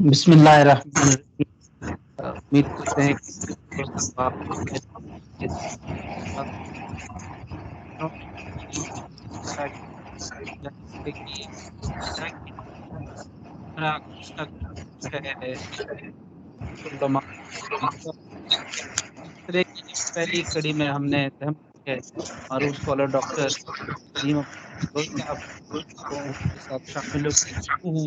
بسم اللہ الرحمن الرحیم۔ امید کرتے ہیں کہ ڈاکٹر صاحب آپ خیریت سے بات کروں کہ اللہ کی جانب سے کہ جیسا کہ ہمارا گزشتہ ہے علماء اس سلسلے کی جو پہلی کڑی میں ہم نے تحمل ہے معروف اسکالر ڈاکٹر ندیم فیروز صاحب کو ان کے ساتھ شامل ہو کے گفتگو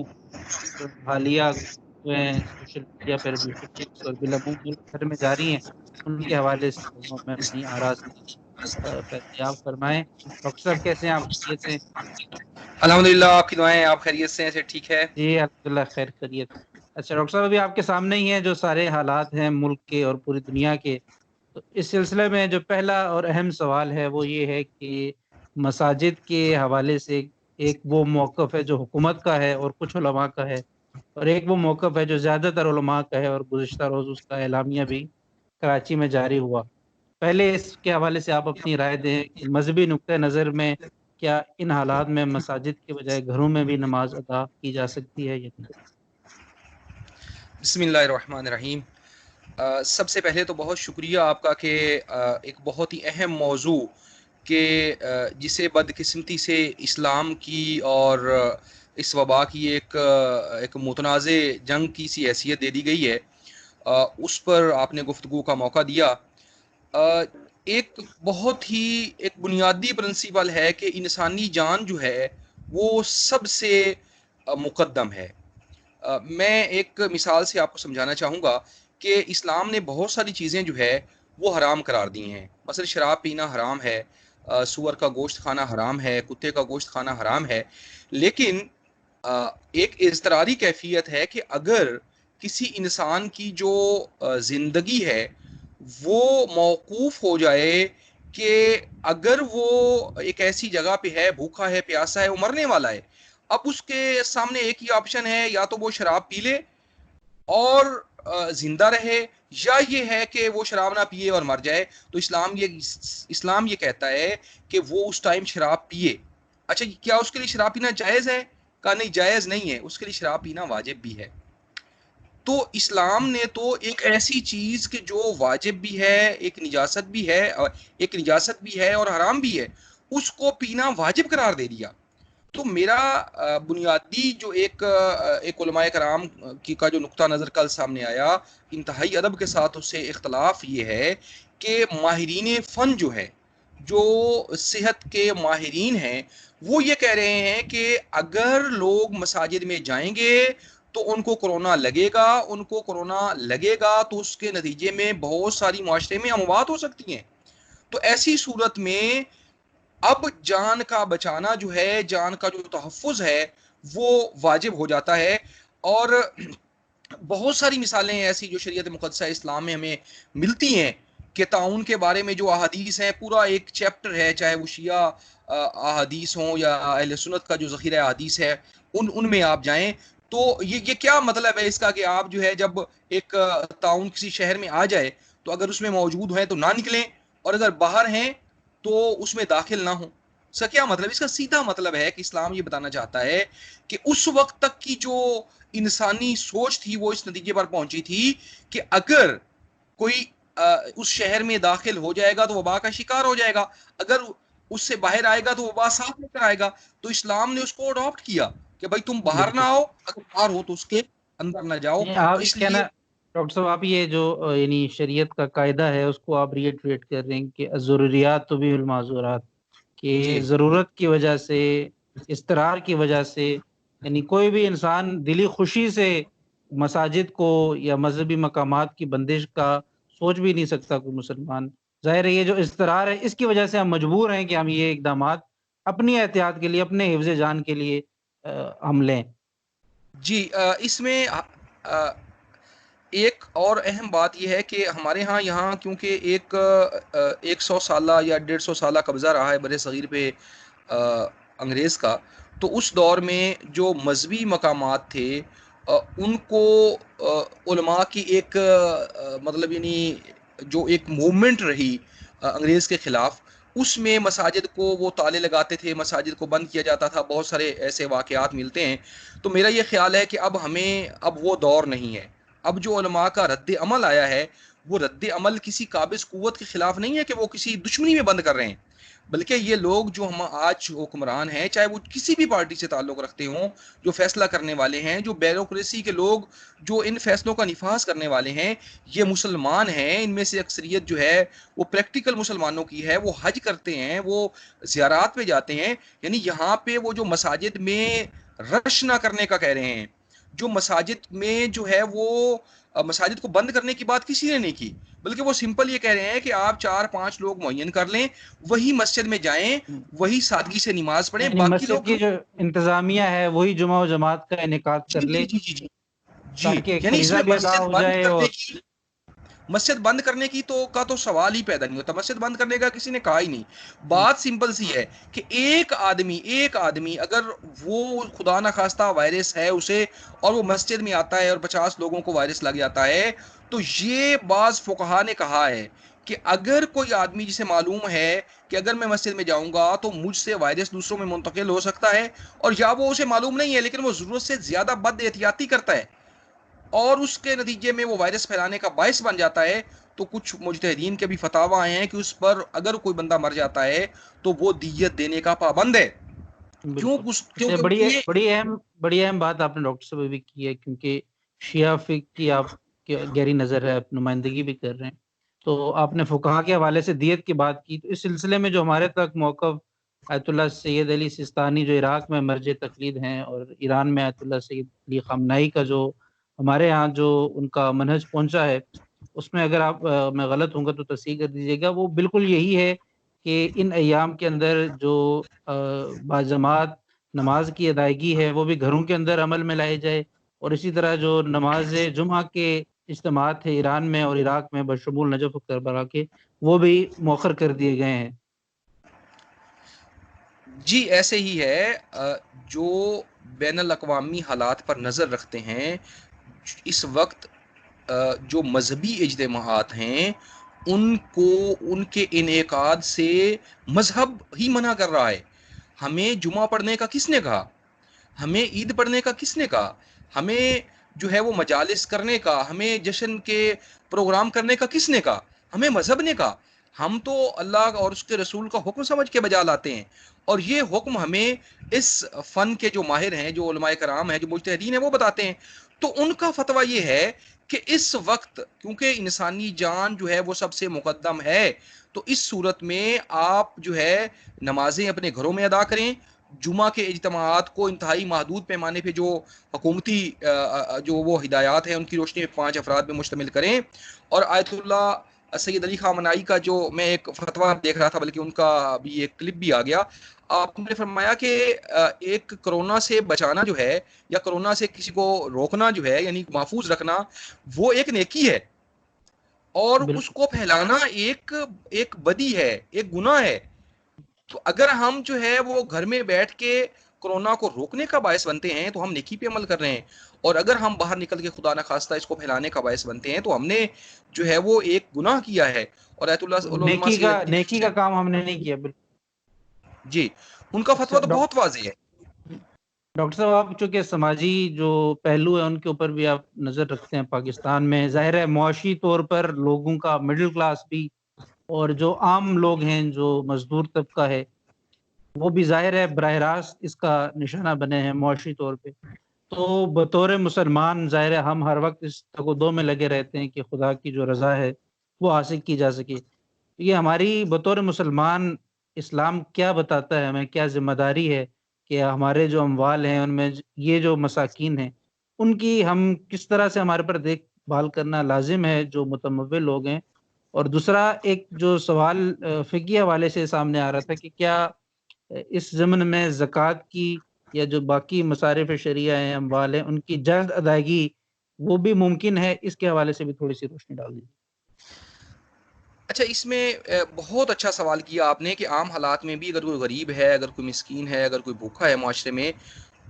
حالیہ گفتگویں سوشل میڈیا پر بالکل فکس اور بالعموم ملک بھر میں جاری ہیں، ان کے حوالے سے میں اپنی آراء سے دریافت فرمائیں۔ ڈاکٹر صاحب کیسے ہیں آپ؟ خیریت سے؟ الحمدللہ، آپ کی دعائیں، آپ خیریت سے ہیں؟ ٹھیک ہے جی الحمدللہ خیر خیریت۔ اچھا ڈاکٹر صاحب، ابھی آپ کے سامنے ہی ہیں جو سارے حالات ہیں ملک کے اور پوری دنیا کے، تو اس سلسلے میں جو پہلا اور اہم سوال ہے وہ یہ ہے کہ مساجد کے حوالے سے ایک وہ موقف ہے جو حکومت کا ہے اور کچھ علماء کا ہے، اور ایک وہ موقف ہے جو زیادہ تر علماء کا ہے، اور گزشتہ روز اس کا اعلامیہ بھی کراچی میں جاری ہوا۔ پہلے اس کے حوالے سے آپ اپنی رائے دیں کہ مذہبی نقطہ نظر میں کیا ان حالات میں مساجد کے بجائے گھروں میں بھی نماز ادا کی جا سکتی ہے یا نہیں؟ بسم اللہ الرحمن الرحیم۔ سب سے پہلے تو بہت شکریہ آپ کا کہ ایک بہت ہی اہم موضوع کہ جسے بدقسمتی سے اسلام کی اور اس وبا کی ایک متنازع جنگ کی سی حیثیت دے دی گئی ہے، اس پر آپ نے گفتگو کا موقع دیا۔ ایک بہت ہی ایک بنیادی پرنسپل ہے کہ انسانی جان جو ہے وہ سب سے مقدم ہے۔ میں ایک مثال سے آپ کو سمجھانا چاہوں گا کہ اسلام نے بہت ساری چیزیں جو ہے وہ حرام قرار دی ہیں۔ مثلا شراب پینا حرام ہے، سور کا گوشت کھانا حرام ہے، کتے کا گوشت کھانا حرام ہے، لیکن ایک اضطراری کیفیت ہے کہ اگر کسی انسان کی جو زندگی ہے وہ موقوف ہو جائے کہ اگر وہ ایک ایسی جگہ پہ ہے، بھوکا ہے، پیاسا ہے، وہ مرنے والا ہے، اب اس کے سامنے ایک ہی آپشن ہے، یا تو وہ شراب پی لے اور زندہ رہے، یا یہ ہے کہ وہ شراب نہ پیے اور مر جائے۔ تو اسلام یہ کہتا ہے کہ وہ اس ٹائم شراب پیے۔ اچھا، کیا اس کے لیے شراب پینا جائز ہے؟ کہا نہیں، جائز نہیں ہے، اس کے لیے شراب پینا واجب بھی ہے۔ تو اسلام نے تو ایک ایسی چیز کہ جو واجب بھی ہے، ایک نجاست بھی ہے، اور حرام بھی ہے، اس کو پینا واجب قرار دے دیا۔ تو میرا بنیادی جو ایک علماء کرام کی کا جو نقطہ نظر کل سامنے آیا، انتہائی ادب کے ساتھ اس سے اختلاف یہ ہے کہ ماہرین فن جو ہے، جو صحت کے ماہرین ہیں، وہ یہ کہہ رہے ہیں کہ اگر لوگ مساجد میں جائیں گے تو ان کو کرونا لگے گا تو اس کے نتیجے میں بہت ساری معاشرے میں اموات ہو سکتی ہیں۔ تو ایسی صورت میں اب جان کا بچانا جو ہے، جان کا جو تحفظ ہے، وہ واجب ہو جاتا ہے۔ اور بہت ساری مثالیں ایسی جو شریعت مقدسہ اسلام میں ہمیں ملتی ہیں کہ تعاون کے بارے میں جو احادیث ہیں، پورا ایک چیپٹر ہے، چاہے وہ شیعہ احادیث ہوں یا اہل سنت کا جو ذخیرہ احادیث ہے، ان میں آپ جائیں تو یہ کیا مطلب ہے اس کا کہ آپ جو ہے جب ایک تعاون کسی شہر میں آ جائے تو اگر اس میں موجود ہیں تو نہ نکلیں، اور اگر باہر ہیں تو اس میں داخل نہ ہوں۔ اس کا کیا مطلب؟ اس کا سیدھا مطلب ہے کہ اسلام یہ بتانا چاہتا ہے کہ اس وقت تک کی جو انسانی سوچ تھی وہ اس نتیجے پر پہنچی تھی کہ اگر کوئی اس شہر میں داخل ہو جائے گا تو وبا کا شکار ہو جائے گا، اگر اس سے باہر آئے گا تو وبا ساتھ لے کر آئے گا۔ تو اسلام نے اس کو اڈاپٹ کیا کہ بھائی تم باہر نہ بالکل۔ آؤ، اگر باہر ہو تو اس کے اندر نہ جاؤ۔ نہیں، آپ اس لیے کہنا ڈاکٹر صاحب، آپ یہ جو یعنی شریعت کا قاعدہ ہے اس کو آپ ریٹریٹ کر رہے ہیں کہ ضروریات تو بھی المعذورات، کہ جی ضرورت کی وجہ سے، اضطرار کی وجہ سے، یعنی کوئی بھی انسان دلی خوشی سے مساجد کو یا مذہبی مقامات کی بندش کا سوچ بھی نہیں سکتا کوئی مسلمان۔ ظاہر ہے یہ جو اضطرار ہے اس کی وجہ سے ہم مجبور ہیں کہ ہم یہ اقدامات اپنی احتیاط کے لیے، اپنے حفظ جان کے لیے ہم لیں۔ جی، اس میں ایک اور اہم بات یہ ہے کہ ہمارے ہاں یہاں کیونکہ ایک 100 سالہ یا 150 سالہ قبضہ رہا ہے بر صغیر پہ انگریز کا، تو اس دور میں جو مذہبی مقامات تھے ان کو علماء کی ایک مطلب یعنی جو ایک موومنٹ رہی انگریز کے خلاف، اس میں مساجد کو وہ تالے لگاتے تھے، مساجد کو بند کیا جاتا تھا، بہت سارے ایسے واقعات ملتے ہیں. تو میرا یہ خیال ہے کہ اب وہ دور نہیں ہے. اب جو علماء کا رد عمل آیا ہے، وہ رد عمل کسی قابض قوت کے خلاف نہیں ہے کہ وہ کسی دشمنی میں بند کر رہے ہیں، بلکہ یہ لوگ جو ہم آج حکمران ہیں، چاہے وہ کسی بھی پارٹی سے تعلق رکھتے ہوں، جو فیصلہ کرنے والے ہیں، جو بیوروکریسی کے لوگ جو ان فیصلوں کا نفاذ کرنے والے ہیں، یہ مسلمان ہیں. ان میں سے اکثریت جو ہے وہ پریکٹیکل مسلمانوں کی ہے، وہ حج کرتے ہیں، وہ زیارات پہ جاتے ہیں. یعنی یہاں پہ وہ جو مساجد میں رش نہ کرنے کا کہہ رہے ہیں، جو مساجد میں جو ہے وہ مساجد کو بند کرنے کی بات کسی نے نہیں کی، بلکہ وہ سمپل یہ کہہ رہے ہیں کہ آپ 4-5 لوگ معین کر لیں، وہی مسجد میں جائیں، وہی سادگی سے نماز پڑھیں، یعنی باقی مسجد لوگ کی جو انتظامیہ ہے وہی جمعہ و جماعت کا انعقاد جی کر جی لے جی جی جی جی. تاکہ یعنی اس فریضہ میں بھی ادا ہو جائے. اور مسجد بند کرنے کی تو سوال ہی پیدا نہیں ہوتا. مسجد بند کرنے کا کسی نے کہا ہی نہیں. بات سمپل سی ہے کہ ایک آدمی اگر وہ خدا نخواستہ وائرس ہے اسے، اور وہ مسجد میں آتا ہے اور 50 لوگوں کو وائرس لگ جاتا ہے، تو یہ بعض فقہا نے کہا ہے کہ اگر کوئی آدمی جسے معلوم ہے کہ اگر میں مسجد میں جاؤں گا تو مجھ سے وائرس دوسروں میں منتقل ہو سکتا ہے، اور یا وہ اسے معلوم نہیں ہے لیکن وہ ضرورت سے زیادہ بد احتیاطی کرتا ہے اور اس کے نتیجے میں وہ وائرس پھیلانے کا باعث بن جاتا ہے، تو کچھ مجتہدین کے بھی فتاوی آئے ہیں کہ اس پر اگر کوئی بندہ مر جاتا ہے تو وہ دیت دینے کا پابند ہے. بالکل. کیوں اچھا، کہ یہ بڑی اہم بات آپ نے ڈاکٹر صاحب بھی کی ہے، کیونکہ شیعہ فقہ کی آپ گہری نظر ہے، آپ نمائندگی بھی کر رہے ہیں. تو آپ نے فقہا کے حوالے سے دیت کی بات کی، تو اس سلسلے میں جو ہمارے تک موقف آیت اللہ سید علی سیستانی جو عراق میں مرج تقلید ہیں، اور ایران میں آیت اللہ سید علی خامنہئی کا جو ہمارے ہاں جو ان کا منہج پہنچا ہے، اس میں اگر آپ میں غلط ہوں گا تو تصحیح کر دیجیے گا. وہ بالکل یہی ہے کہ ان ایام کے اندر جو باجماعت نماز کی ادائیگی ہے وہ بھی گھروں کے اندر عمل میں لائی جائے، اور اسی طرح جو نماز جمعہ کے اجتماعات تھے ایران میں اور عراق میں بشمول نجف و کربلا کے، وہ بھی مؤخر کر دیے گئے ہیں. جی ایسے ہی ہے. جو بین الاقوامی حالات پر نظر رکھتے ہیں، اس وقت جو مذہبی اجتماعات ہیں ان کو ان کے انعقاد سے مذہب ہی منع کر رہا ہے. ہمیں جمعہ پڑھنے کا کس نے کہا؟ ہمیں عید پڑھنے کا کس نے کہا؟ ہمیں جو ہے وہ مجالس کرنے کا، ہمیں جشن کے پروگرام کرنے کا کس نے کہا؟ ہمیں مذہب نے کہا. ہم تو اللہ اور اس کے رسول کا حکم سمجھ کے بجا لاتے ہیں، اور یہ حکم ہمیں اس فن کے جو ماہر ہیں، جو علماء کرام ہیں، جو مجتہدین ہیں، وہ بتاتے ہیں. تو ان کا فتویٰ یہ ہے کہ اس وقت کیونکہ انسانی جان جو ہے وہ سب سے مقدم ہے، تو اس صورت میں آپ جو ہے نمازیں اپنے گھروں میں ادا کریں. جمعہ کے اجتماعات کو انتہائی محدود پیمانے پہ جو حکومتی جو وہ ہدایات ہیں ان کی روشنی میں 5 افراد میں مشتمل کریں. اور آیت اللہ سید علی خامنہئی کا جو میں ایک فتویٰ دیکھ رہا تھا، بلکہ ان کا بھی ایک کلپ بھی آ گیا، آپ نے فرمایا کہ ایک کرونا سے بچانا جو ہے یا کرونا سے کسی کو روکنا جو ہے، یعنی محفوظ رکھنا، وہ ایک نیکی ہے، اور اس بالکل. کو پھیلانا ایک بدی ہے، ایک گناہ ہے. تو اگر ہم جو ہے وہ گھر میں بیٹھ کے کرونا کو روکنے کا باعث بنتے ہیں تو ہم نیکی پہ عمل کر رہے ہیں، اور اگر ہم باہر نکل کے خدا نخواستہ اس کو پھیلانے کا باعث بنتے ہیں تو ہم نے جو ہے وہ ایک گناہ کیا ہے. اور ایت اللہ علماء نیکی سے کا کام ہم نے نہیں کیا. بالکل. جی ان کا اچھا فتویٰ تو بہت واضح ہے. ڈاکٹر صاحب، آپ چونکہ سماجی جو پہلو ہے ان کے اوپر بھی آپ نظر رکھتے ہیں، پاکستان میں ظاہر ہے معاشی طور پر لوگوں کا مڈل کلاس بھی، اور جو عام لوگ ہیں جو مزدور طبقہ ہے، وہ بھی ظاہر ہے براہ راست اس کا نشانہ بنے ہیں معاشی طور پہ. تو بطور مسلمان ظاہر ہے ہم ہر وقت اس تگ میں لگے رہتے ہیں کہ خدا کی جو رضا ہے وہ حاصل کی جا سکے. یہ ہماری بطور مسلمان اسلام کیا بتاتا ہے، ہمیں کیا ذمہ داری ہے کہ ہمارے جو اموال ہیں ان میں یہ جو مساکین ہیں ان کی ہم کس طرح سے ہمارے پر دیکھ بھال کرنا لازم ہے جو متمول لوگ ہیں. اور دوسرا ایک جو سوال فقہی حوالے سے سامنے آ رہا تھا کہ کیا اس ضمن میں زکوٰۃ کی یا جو باقی مصارف شرعیہ ہیں، اموال ہیں، ان کی جلد ادائیگی وہ بھی ممکن ہے؟ اس کے حوالے سے بھی تھوڑی سی روشنی ڈال دیجیے. اچھا، اس میں بہت اچھا سوال کیا آپ نے کہ عام حالات میں بھی اگر کوئی غریب ہے، اگر کوئی مسکین ہے، اگر کوئی بھوکا ہے معاشرے میں،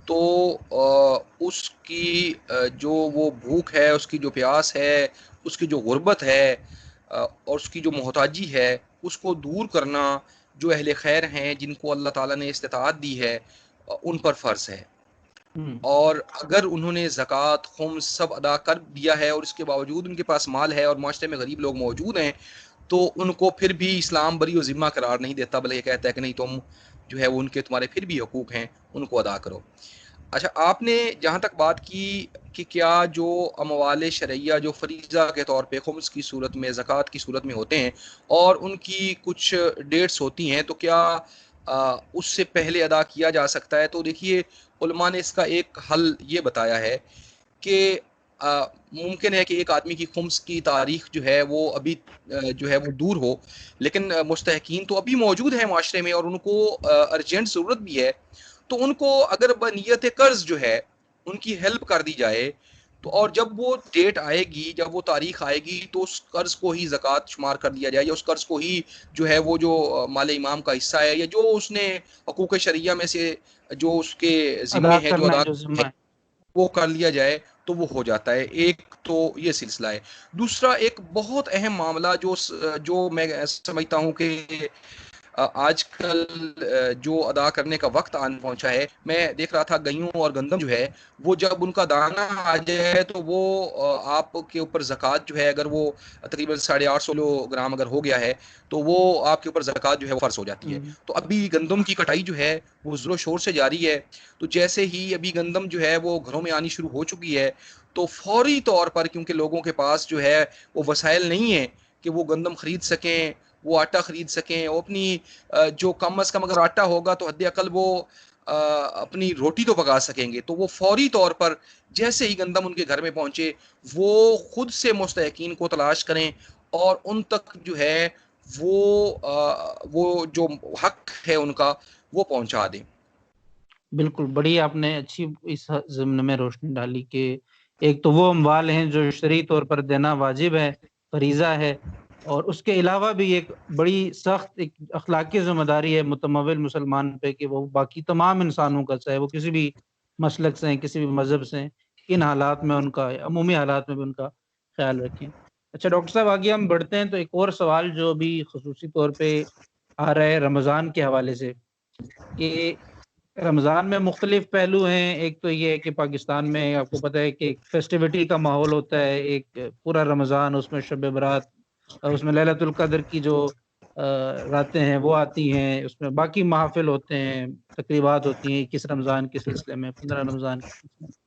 تو اس کی جو وہ بھوک ہے، اس کی جو پیاس ہے، اس کی جو غربت ہے، اور اس کی جو محتاجی ہے، اس کو دور کرنا جو اہل خیر ہیں جن کو اللہ تعالیٰ نے استطاعت دی ہے ان پر فرض ہے. اور اگر انہوں نے زکوٰۃ خمس سب ادا کر دیا ہے اور اس کے باوجود ان کے پاس مال ہے اور معاشرے میں غریب لوگ موجود ہیں تو ان کو پھر بھی اسلام بری و ذمہ قرار نہیں دیتا، بلکہ یہ کہتا ہے کہ نہیں تم جو ہے وہ ان کے تمہارے پھر بھی حقوق ہیں ان کو ادا کرو. اچھا، آپ نے جہاں تک بات کی کہ کیا جو اموال شرعیہ جو فریضہ کے طور پہ خمس کی صورت میں زکوٰۃ کی صورت میں ہوتے ہیں اور ان کی کچھ ڈیٹس ہوتی ہیں تو کیا اس سے پہلے ادا کیا جا سکتا ہے، تو دیکھیے علماء نے اس کا ایک حل یہ بتایا ہے کہ ممکن ہے کہ ایک آدمی کی خمس کی تاریخ جو ہے وہ ابھی جو ہے وہ دور ہو، لیکن مستحقین تو ابھی موجود ہیں معاشرے میں اور ان کو ارجنٹ ضرورت بھی ہے، تو ان کو اگر بنیت قرض جو ہے ان کی ہیلپ کر دی جائے تو اور جب وہ ڈیٹ آئے گی، جب وہ تاریخ آئے گی تو اس قرض کو ہی زکوٰۃ شمار کر دیا جائے یا اس قرض کو ہی جو ہے وہ جو مال امام کا حصہ ہے یا جو اس نے حقوق شرعیہ میں سے جو اس کے ذمے ہے جو کرنا ادا ہے جو ذمہ ہے. وہ کر لیا جائے تو وہ ہو جاتا ہے. ایک تو یہ سلسلہ ہے. دوسرا ایک بہت اہم معاملہ جو میں سمجھتا ہوں کہ آج کل جو ادا کرنے کا وقت آن پہنچا ہے، میں دیکھ رہا تھا گیہوں اور گندم جو ہے وہ جب ان کا دانہ آ جائے تو وہ آپ کے اوپر زکوٰۃ جو ہے اگر وہ تقریباً 850 گرام اگر ہو گیا ہے تو وہ آپ کے اوپر زکوٰۃ جو ہے وہ فرض ہو جاتی ہے. تو ابھی گندم کی کٹائی جو ہے وہ زور و شور سے جاری ہے، تو جیسے ہی ابھی گندم جو ہے وہ گھروں میں آنی شروع ہو چکی ہے تو فوری طور پر، کیونکہ لوگوں کے پاس جو ہے وہ وسائل نہیں ہیں کہ وہ گندم خرید سکیں، وہ آٹا خرید سکیں، وہ اپنی جو کم از کم اگر آٹا ہوگا تو حد اقل وہ اپنی روٹی تو پکا سکیں گے، تو وہ فوری طور پر جیسے ہی گندم ان کے گھر میں پہنچے وہ خود سے مستحقین کو تلاش کریں اور ان تک جو ہے وہ جو حق ہے ان کا وہ پہنچا دیں. بالکل، بڑی آپ نے اچھی اس ضمن میں روشنی ڈالی کہ ایک تو وہ اموال ہیں جو شرعی طور پر دینا واجب ہے، فریضہ ہے، اور اس کے علاوہ بھی ایک بڑی سخت ایک اخلاقی ذمہ داری ہے متمول مسلمان پہ کہ وہ باقی تمام انسانوں کا، چاہے وہ کسی بھی مسلک سے ہیں، کسی بھی مذہب سے ہیں، ان حالات میں ان کا، عمومی حالات میں بھی ان کا خیال رکھیں. اچھا ڈاکٹر صاحب، آگے ہم بڑھتے ہیں تو ایک اور سوال جو بھی خصوصی طور پہ آ رہا ہے رمضان کے حوالے سے کہ رمضان میں مختلف پہلو ہیں. ایک تو یہ ہے کہ پاکستان میں آپ کو پتہ ہے کہ ایک فیسٹیوٹی کا ماحول ہوتا ہے، ایک پورا رمضان، اس میں شب برات، اس میں لیلۃ القدر کی جو راتیں ہیں وہ آتی ہیں، اس میں باقی محافل ہوتے ہیں، تقریبات ہوتی ہیں 21 رمضان کے سلسلے میں، 15 رمضان کے سلسلے میں.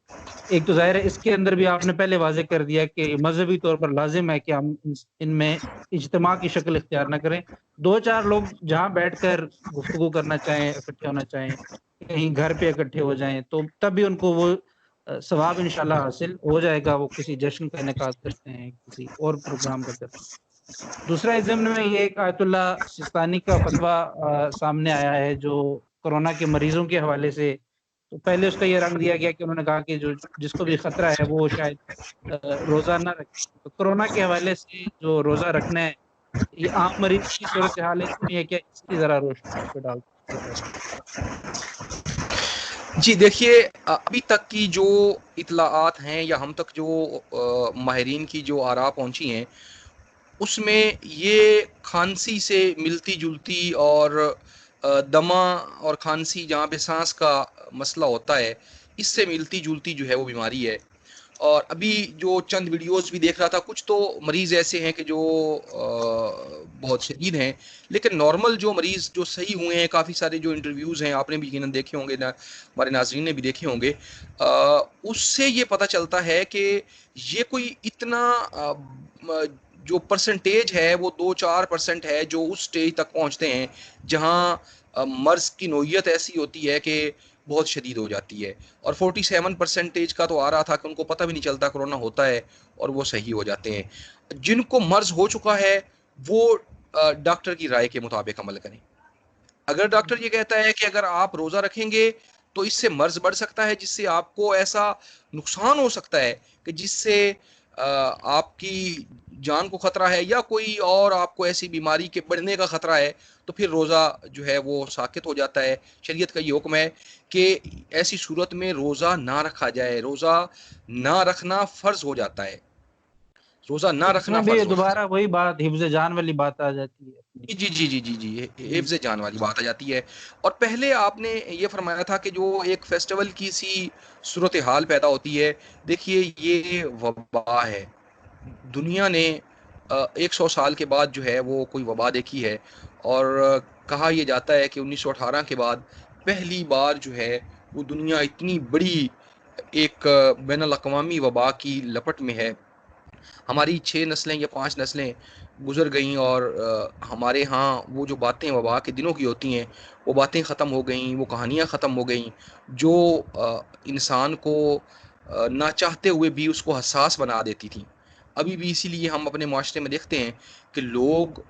ایک تو ظاہر ہے اس کے اندر بھی آپ نے پہلے واضح کر دیا کہ مذہبی طور پر لازم ہے کہ ہم ان میں اجتماع کی شکل اختیار نہ کریں. 2-4 لوگ جہاں بیٹھ کر گفتگو کرنا چاہیں، اکٹھے ہونا چاہیں، کہیں گھر پہ اکٹھے ہو جائیں تو تب بھی ان کو وہ ثواب انشاءاللہ حاصل ہو جائے گا. وہ کسی جشن کا انعقاد کرتے ہیں، کسی اور پروگرام کا کرتے ہیں. دوسرا اس ضمن میں یہ ایک آیت اللہ سستانی کا فتویٰ سامنے آیا ہے جو کورونا کے مریضوں کے حوالے سے، تو پہلے اس کا یہ رنگ دیا گیا کہ انہوں نے کہا کہ جس کو بھی خطرہ ہے وہ شاید روزہ نہ رکھے. تو کورونا کے حوالے سے جو روزہ رکھنا ہے، یہ عام مریض کی صورتحال ہے کیا؟ اس کی ذرا روشنی اس پہ ڈال دیتے ہیں. جی دیکھیے، ابھی تک کی جو اطلاعات ہیں یا ہم تک جو ماہرین کی جو آراء پہنچی ہیں اس میں یہ کھانسی سے ملتی جلتی اور دمہ اور کھانسی جہاں پہ سانس کا مسئلہ ہوتا ہے اس سے ملتی جلتی جو ہے وہ بیماری ہے. اور ابھی جو چند ویڈیوز بھی دیکھ رہا تھا، کچھ تو مریض ایسے ہیں کہ جو بہت شدید ہیں، لیکن نارمل جو مریض جو صحیح ہوئے ہیں، کافی سارے جو انٹرویوز ہیں آپ نے بھی یقیناً دیکھے ہوں گے، ہمارے ناظرین نے بھی دیکھے ہوں گے، اس سے یہ پتہ چلتا ہے کہ یہ کوئی اتنا جو پرسنٹیج ہے وہ 2-4% ہے جو اس سٹیج تک پہنچتے ہیں جہاں مرض کی نوعیت ایسی ہوتی ہے کہ بہت شدید ہو جاتی ہے. اور 47% کا تو آ رہا تھا کہ ان کو پتہ بھی نہیں چلتا کرونا ہوتا ہے اور وہ صحیح ہو جاتے ہیں. جن کو مرض ہو چکا ہے وہ ڈاکٹر کی رائے کے مطابق عمل کریں. اگر ڈاکٹر یہ کہتا ہے کہ اگر آپ روزہ رکھیں گے تو اس سے مرض بڑھ سکتا ہے، جس سے آپ کو ایسا نقصان ہو سکتا ہے کہ جس سے آپ کی جان کو خطرہ ہے یا کوئی اور آپ کو ایسی بیماری کے بڑھنے کا خطرہ ہے، تو پھر روزہ جو ہے وہ ساقط ہو جاتا ہے. شریعت کا یہ حکم ہے کہ ایسی صورت میں روزہ نہ رکھا جائے، روزہ نہ رکھنا فرض ہو جاتا ہے. روزہ نہ اس رکھنا میں بھی فرض ہوتا ہے. دوبارہ وہی بات حفظ جان والی بات آ جاتی ہے اپنی. جی جی جی جی جی حفظ جان والی بات آ جاتی ہے. اور پہلے آپ نے یہ فرمایا تھا کہ جو ایک فیسٹیول کی سی صورتحال پیدا ہوتی ہے، دیکھیے یہ وبا ہے. دنیا نے 100 سال کے بعد جو ہے وہ کوئی وبا دیکھی ہے، اور کہا یہ جاتا ہے کہ 1918 کے بعد پہلی بار جو ہے وہ دنیا اتنی بڑی ایک بین الاقوامی وبا کی لپٹ میں ہے. ہماری 6 نسلیں یا 5 نسلیں گزر گئیں، اور ہمارے ہاں وہ جو باتیں وبا کے دنوں کی ہوتی ہیں وہ باتیں ختم ہو گئیں، وہ کہانیاں ختم ہو گئیں جو انسان کو نہ چاہتے ہوئے بھی اس کو حساس بنا دیتی تھیں. ابھی بھی اسی لیے ہم اپنے معاشرے میں دیکھتے ہیں کہ لوگ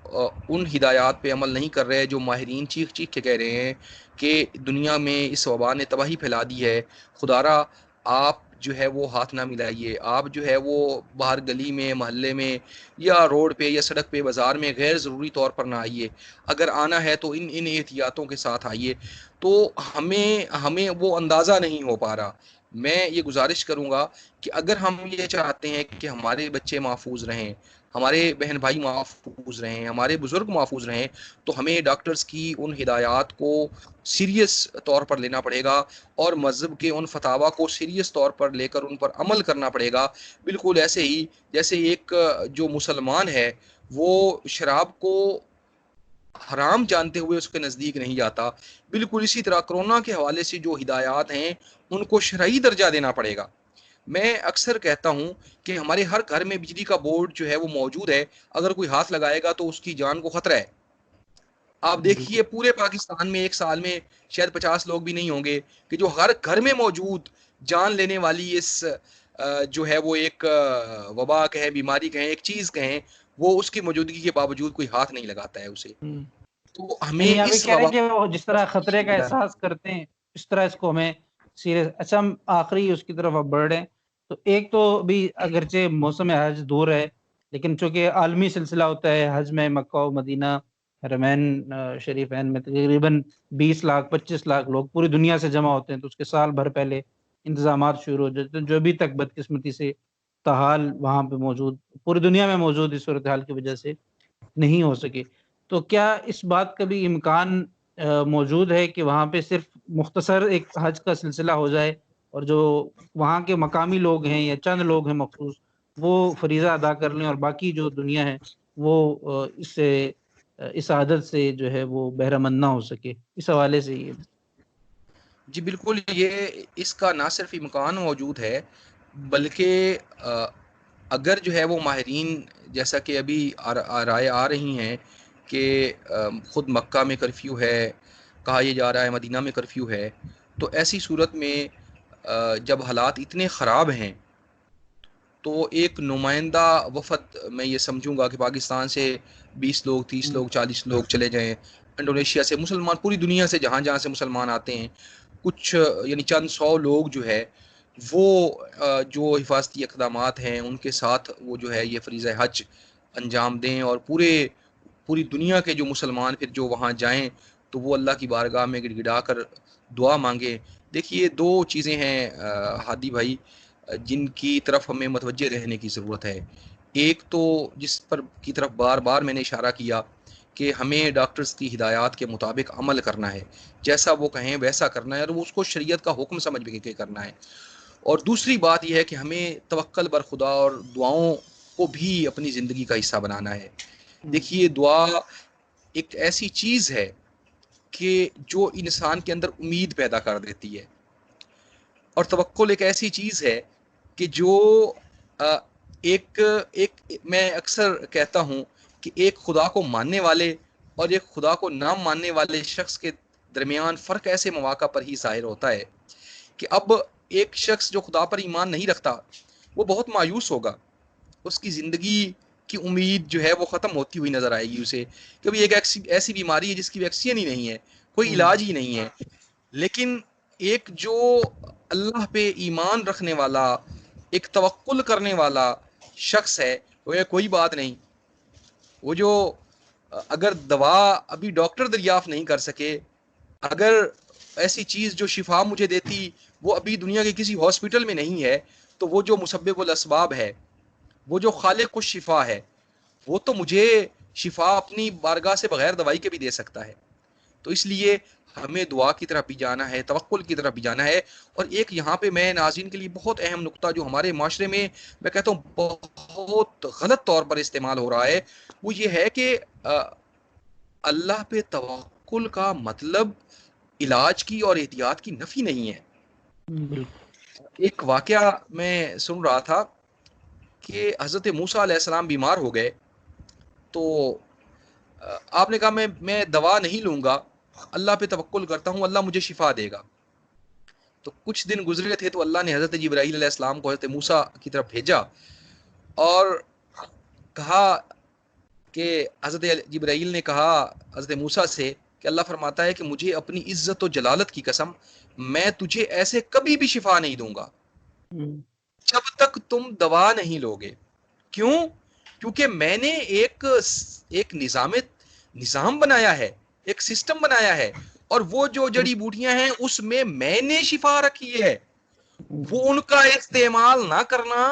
ان ہدایات پہ عمل نہیں کر رہے جو ماہرین چیخ چیخ کے کہہ رہے ہیں کہ دنیا میں اس وبا نے تباہی پھیلا دی ہے. خدارا آپ جو ہے وہ ہاتھ نہ ملائیے، آپ جو ہے وہ باہر گلی میں، محلے میں، یا روڈ پہ یا سڑک پہ بازار میں غیر ضروری طور پر نہ آئیے. اگر آنا ہے تو ان احتیاطوں کے ساتھ آئیے. تو ہمیں وہ اندازہ نہیں ہو پا رہا. میں یہ گزارش کروں گا کہ اگر ہم یہ چاہتے ہیں کہ ہمارے بچے محفوظ رہیں، ہمارے بہن بھائی محفوظ رہیں، ہمارے بزرگ محفوظ رہیں، تو ہمیں ڈاکٹرز کی ان ہدایات کو سیریس طور پر لینا پڑے گا، اور مذہب کے ان فتاوا کو سیریس طور پر لے کر ان پر عمل کرنا پڑے گا. بالکل ایسے ہی جیسے ایک جو مسلمان ہے وہ شراب کو حرام جانتے ہوئے اس کے نزدیک نہیں جاتا، بالکل اسی طرح کرونا کے حوالے سے جو ہدایات ہیں ان کو شرعی درجہ دینا پڑے گا. میں اکثر کہتا ہوں کہ ہمارے ہر گھر میں بجلی کا بورڈ جو ہے وہ موجود ہے، اگر کوئی ہاتھ لگائے گا تو اس کی جان کو خطرہ ہے. آپ بالکل دیکھیے پورے پاکستان میں ایک سال میں شاید 50 لوگ بھی نہیں ہوں گے کہ جو ہر گھر میں موجود جان لینے والی اس جو ہے وہ ایک وبا کہیں، بیماری کہیں، ایک چیز کہیں، وہ اس کی موجودگی کے باوجود کوئی ہاتھ نہیں لگاتا ہے اسے. تو ہمیں یعنی آپ یہ اس کہہ رہے وبا ہیں کہ وہ جس طرح خطرے کا احساس کرتے ہیں اس طرح اس کو ہمیں سیریس. اچھا ہم آخری اس کی طرف اب بڑھ رہے ہیں. تو ایک تو بھی اگرچہ موسم حج دور ہے، لیکن چونکہ عالمی سلسلہ ہوتا ہے حج میں، مکہ و مدینہ حرمین شریفین میں تقریباً 20 لاکھ 25 لاکھ لوگ پوری دنیا سے جمع ہوتے ہیں، تو اس کے سال بھر پہلے انتظامات شروع ہو جاتے ہیں جو ابھی تک بدقسمتی سے تاحال وہاں پہ موجود، پوری دنیا میں موجود اس صورتحال کی وجہ سے نہیں ہو سکے. تو کیا اس بات کا بھی امکان موجود ہے کہ وہاں پہ صرف مختصر ایک حج کا سلسلہ ہو جائے، اور جو وہاں کے مقامی لوگ ہیں یا چند لوگ ہیں مخصوص وہ فریضہ ادا کر لیں، اور باقی جو دنیا ہے وہ اس عادت سے جو ہے وہ بہرہ مند نہ ہو سکے؟ اس حوالے سے یہ جی بالکل، یہ اس کا نہ صرف امکان موجود ہے بلکہ اگر جو ہے وہ ماہرین جیسا کہ ابھی رائے آ رہی ہیں کہ خود مکہ میں کرفیو ہے، کہا یہ جا رہا ہے مدینہ میں کرفیو ہے، تو ایسی صورت میں جب حالات اتنے خراب ہیں تو ایک نمائندہ وفد میں یہ سمجھوں گا کہ پاکستان سے 20 لوگ، 30 لوگ، 40 لوگ چلے جائیں، انڈونیشیا سے مسلمان، پوری دنیا سے جہاں جہاں سے مسلمان آتے ہیں، کچھ یعنی چند 100 لوگ جو ہے وہ جو حفاظتی اقدامات ہیں ان کے ساتھ وہ جو ہے یہ فریضہ حج انجام دیں، اور پوری دنیا کے جو مسلمان پھر جو وہاں جائیں تو وہ اللہ کی بارگاہ میں گڑ گڑا کر دعا مانگیں. دیکھیے دو چیزیں ہیں ہادی بھائی جن کی طرف ہمیں متوجہ رہنے کی ضرورت ہے. ایک تو جس پر کی طرف بار بار میں نے اشارہ کیا کہ ہمیں ڈاکٹرز کی ہدایات کے مطابق عمل کرنا ہے، جیسا وہ کہیں ویسا کرنا ہے، اور وہ اس کو شریعت کا حکم سمجھ کے کرنا ہے. اور دوسری بات یہ ہے کہ ہمیں توکل بر خدا اور دعاؤں کو بھی اپنی زندگی کا حصہ بنانا ہے. دیکھیے دعا ایک ایسی چیز ہے کہ جو انسان کے اندر امید پیدا کر دیتی ہے، اور توکل ایک ایسی چیز ہے کہ جو ایک میں اکثر کہتا ہوں کہ ایک خدا کو ماننے والے اور ایک خدا کو نہ ماننے والے شخص کے درمیان فرق ایسے مواقع پر ہی ظاہر ہوتا ہے کہ اب ایک شخص جو خدا پر ایمان نہیں رکھتا وہ بہت مایوس ہوگا، اس کی زندگی کی امید جو ہے وہ ختم ہوتی ہوئی نظر آئے گی اسے، کیونکہ ایک ایسی بیماری ہے جس کی ویکسین ہی نہیں ہے، کوئی علاج ہی نہیں ہے. لیکن ایک جو اللہ پہ ایمان رکھنے والا، ایک توکل کرنے والا شخص ہے، وہ کوئی بات نہیں، وہ جو اگر دوا ابھی ڈاکٹر دریافت نہیں کر سکے، اگر ایسی چیز جو شفا مجھے دیتی وہ ابھی دنیا کے کسی ہاسپٹل میں نہیں ہے، تو وہ جو مسبب الاسباب ہے وہ جو خالق الشفا ہے وہ تو مجھے شفا اپنی بارگاہ سے بغیر دوائی کے بھی دے سکتا ہے. تو اس لیے ہمیں دعا کی طرف بھی جانا ہے, توکل کی طرف بھی جانا ہے. اور ایک یہاں پہ میں ناظرین کے لیے بہت اہم نقطہ جو ہمارے معاشرے میں میں کہتا ہوں بہت غلط طور پر استعمال ہو رہا ہے, وہ یہ ہے کہ اللہ پہ توکل کا مطلب علاج کی اور احتیاط کی نفی نہیں ہے. بالکل. ایک واقعہ میں سن رہا تھا کہ حضرت موسیٰ علیہ السلام بیمار ہو گئے, تو آپ نے کہا میں دوا نہیں لوں گا, اللہ پہ توکل کرتا ہوں, اللہ مجھے شفا دے گا. تو کچھ دن گزرے تھے تو اللہ نے حضرت جبرائیل علیہ السلام کو حضرت موسیٰ کی طرف بھیجا اور کہا کہ حضرت جبرائیل نے کہا حضرت موسیٰ سے کہ اللہ فرماتا ہے کہ مجھے اپنی عزت و جلالت کی قسم میں تجھے ایسے کبھی بھی شفا نہیں دوں گا جب تک تم دوا نہیں لوگے. کیوں؟ کیونکہ میں نے ایک نظام بنایا ہے, ایک سسٹم بنایا ہے, اور وہ جو جڑی بوٹیاں ہیں اس میں نے شفا رکھی ہے. وہ ان کا استعمال نہ کرنا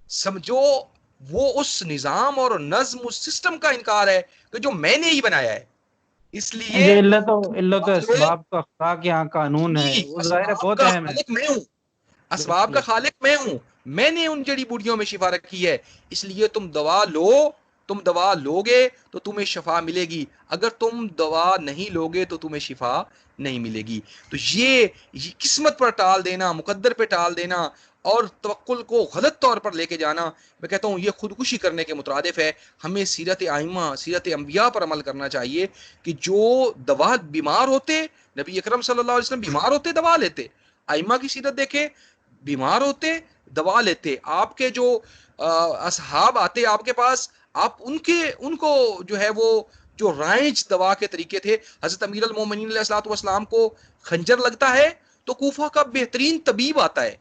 سمجھو وہ اس نظام اور نظم اس سسٹم کا انکار ہے کہ جو میں نے ہی بنایا ہے. اس لیے جو علت و اسباب کا خاک یہاں قانون ہے وہ ظاہر ہے بہت اہم ہے. میں ہوں, اسباب کا خالق میں ہوں, میں نے ان جڑی بوٹیوں میں شفا رکھی ہے. اس لیے تم دوا لوگے تو تمہیں شفا ملے گی, اگر تم دوا نہیں لوگے تو تمہیں شفا نہیں ملے گی. تو یہ قسمت پر ٹال دینا, مقدر پہ ٹال دینا اور توکل کو غلط طور پر لے کے جانا, میں کہتا ہوں یہ خودکشی کرنے کے مترادف ہے. ہمیں سیرت ائمہ, سیرت انبیاء پر عمل کرنا چاہیے کہ جو دوا بیمار ہوتے, نبی اکرم صلی اللہ علیہ وسلم بیمار ہوتے دوا لیتے. ائمہ کی سیرت دیکھیں, بیمار ہوتے دوا لیتے. آپ کے جو اصحاب آتے آپ کے پاس, آپ ان کو جو ہے وہ جو رائج دوا کے طریقے تھے, حضرت امیر المومنین علیہ الصلوۃ والسلام کو خنجر لگتا ہے تو کوفہ کا بہترین طبیب آتا ہے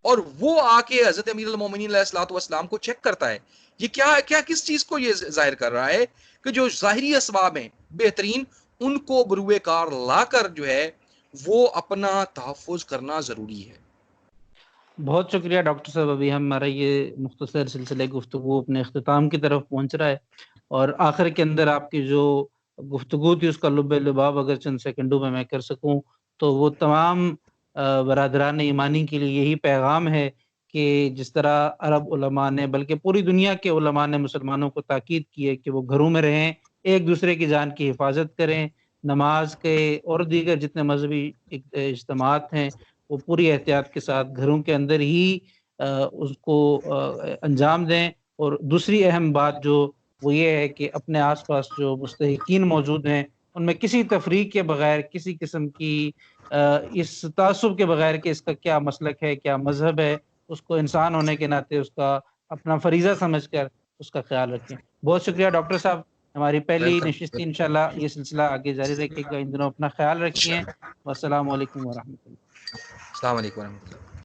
اور وہ آ کے حضرت امیر المومنین علیہ الصلوۃ والسلام کو چیک کرتا ہے. یہ کیا کس چیز کو یہ ظاہر کر رہا ہے کہ جو ظاہری اسباب ہیں بہترین, ان کو بروئے کار لا کر جو ہے وہ اپنا تحفظ کرنا ضروری ہے. بہت شکریہ ڈاکٹر صاحب. ابھی ہمارا یہ مختصر سلسلہ گفتگو اپنے اختتام کی طرف پہنچ رہا ہے, اور آخر کے اندر آپ کی جو گفتگو تھی اس کا لب لباب اگر چند سیکنڈوں میں کر سکوں تو وہ تمام برادران ایمانی کے لیے یہی پیغام ہے کہ جس طرح عرب علماء نے بلکہ پوری دنیا کے علماء نے مسلمانوں کو تاکید کی ہے کہ وہ گھروں میں رہیں, ایک دوسرے کی جان کی حفاظت کریں, نماز کے اور دیگر جتنے مذہبی اجتماعات ہیں وہ پوری احتیاط کے ساتھ گھروں کے اندر ہی اس کو انجام دیں. اور دوسری اہم بات جو وہ یہ ہے کہ اپنے آس پاس جو مستحقین موجود ہیں ان میں کسی تفریق کے بغیر, کسی قسم کی اس تعصب کے بغیر کہ اس کا کیا مسلک ہے, کیا مذہب ہے, اس کو انسان ہونے کے ناطے اس کا اپنا فریضہ سمجھ کر اس کا خیال رکھیں. بہت شکریہ ڈاکٹر صاحب. ہماری پہلی نشست انشاءاللہ یہ سلسلہ آگے جاری رکھے گا. ان دنوں اپنا خیال رکھیے. والسلام علیکم ورحمۃ اللہ. السلام علیکم ورحمۃ اللہ.